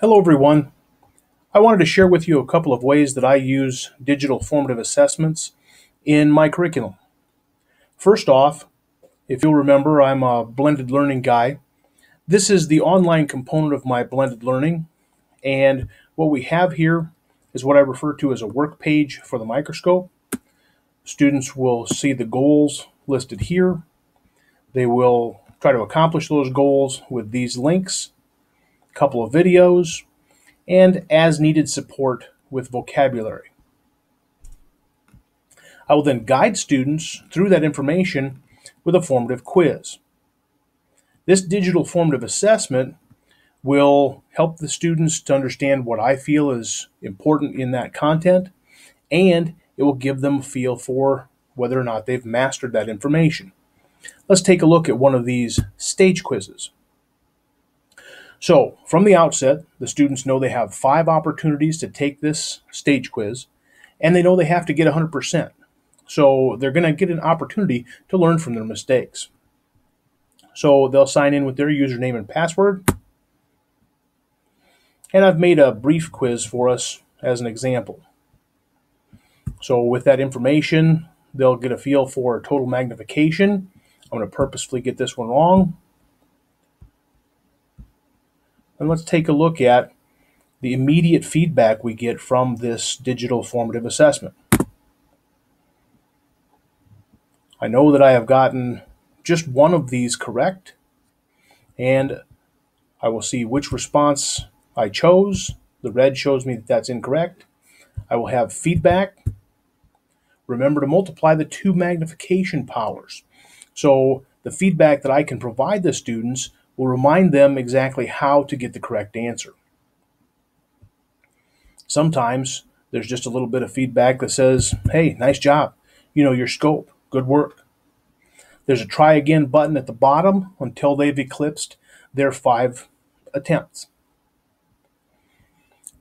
Hello everyone. I wanted to share with you a couple of ways that I use digital formative assessments in my curriculum. First off, if you'll remember, I'm a blended learning guy. This is the online component of my blended learning, and what we have here is what I refer to as a work page for the microscope. Students will see the goals listed here. They will try to accomplish those goals with these links, a couple of videos, and as needed support with vocabulary. I will then guide students through that information with a formative quiz. This digital formative assessment will help the students to understand what I feel is important in that content, and it will give them a feel for whether or not they've mastered that information. Let's take a look at one of these stage quizzes. So, from the outset, the students know they have 5 opportunities to take this stage quiz, and they know they have to get 100%. So, they're going to get an opportunity to learn from their mistakes. So, they'll sign in with their username and password. And I've made a brief quiz for us as an example. So, with that information, they'll get a feel for total magnification. I'm going to purposefully get this one wrong. And let's take a look at the immediate feedback we get from this digital formative assessment. I know that I have gotten just one of these correct, and I will see which response I chose. The red shows me that that's incorrect. I will have feedback. Remember to multiply the 2 magnification powers. So the feedback that I can provide the students will remind them exactly how to get the correct answer. Sometimes there's just a little bit of feedback that says, hey, nice job. You know your scope. Good work. There's a try again button at the bottom until they've eclipsed their 5 attempts.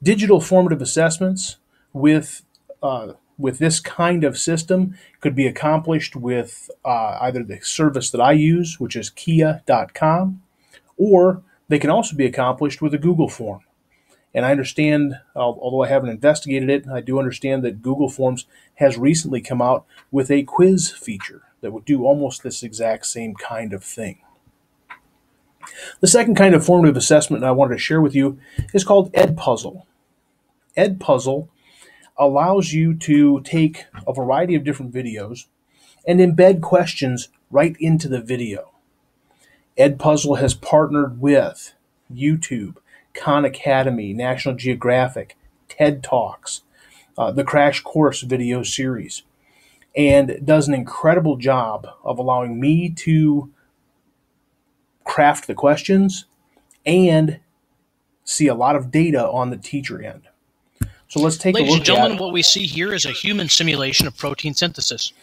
Digital formative assessments with this kind of system could be accomplished with either the service that I use, which is kia.com, or they can also be accomplished with a Google form. And I understand, although I haven't investigated it, I do understand that Google Forms has recently come out with a quiz feature that would do almost this exact same kind of thing. The second kind of formative assessment I wanted to share with you is called Edpuzzle. Edpuzzle allows you to take a variety of different videos and embed questions right into the video. Edpuzzle has partnered with YouTube, Khan Academy, National Geographic, TED Talks, the Crash Course video series, and does an incredible job of allowing me to craft the questions and see a lot of data on the teacher end. So let's take a look at... Ladies and gentlemen, what we see here is a human simulation of protein synthesis.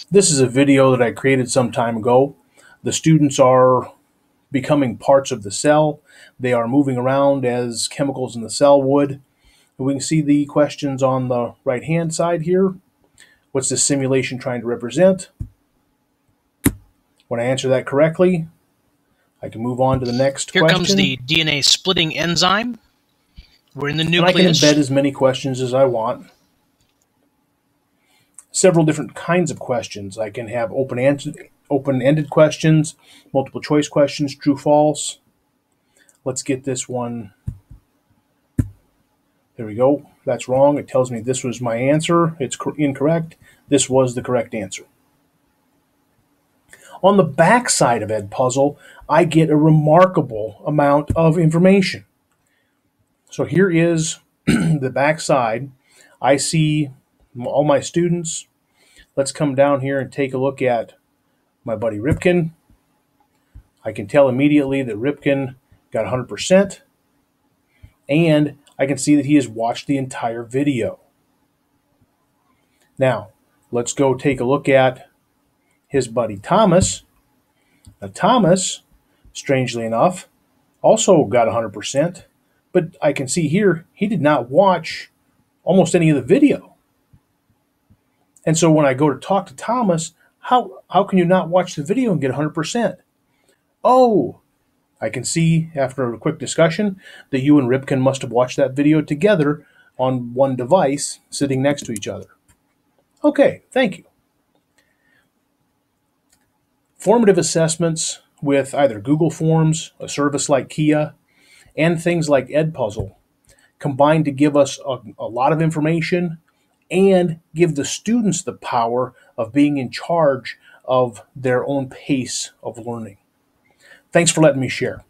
This is a video that I created some time ago. The students are becoming parts of the cell. They are moving around as chemicals in the cell would. We can see the questions on the right-hand side here. What's this simulation trying to represent? When I answer that correctly, I can move on to the next question. Here comes the DNA splitting enzyme. We're in the nucleus. And I can embed as many questions as I want. Several different kinds of questions. I can have open-ended questions, multiple choice questions, true, false. Let's get this one. There we go. That's wrong. It tells me this was my answer. It's incorrect. This was the correct answer. On the back side of Edpuzzle, I get a remarkable amount of information. So here is the back side. I see all my students. Let's come down here and take a look at my buddy Ripken. I can tell immediately that Ripken got 100%, and I can see that he has watched the entire video. Now, let's go take a look at his buddy Thomas. Now, Thomas, strangely enough, also got 100%, but I can see here he did not watch almost any of the video. And so when I go to talk to Thomas, how can you not watch the video and get 100%? Oh, I can see after a quick discussion that you and Ripken must have watched that video together on one device sitting next to each other. Okay, thank you. Formative assessments with either Google Forms, a service like Kia, and things like Edpuzzle combine to give us a lot of information and give the students the power of being in charge of their own pace of learning. Thanks for letting me share.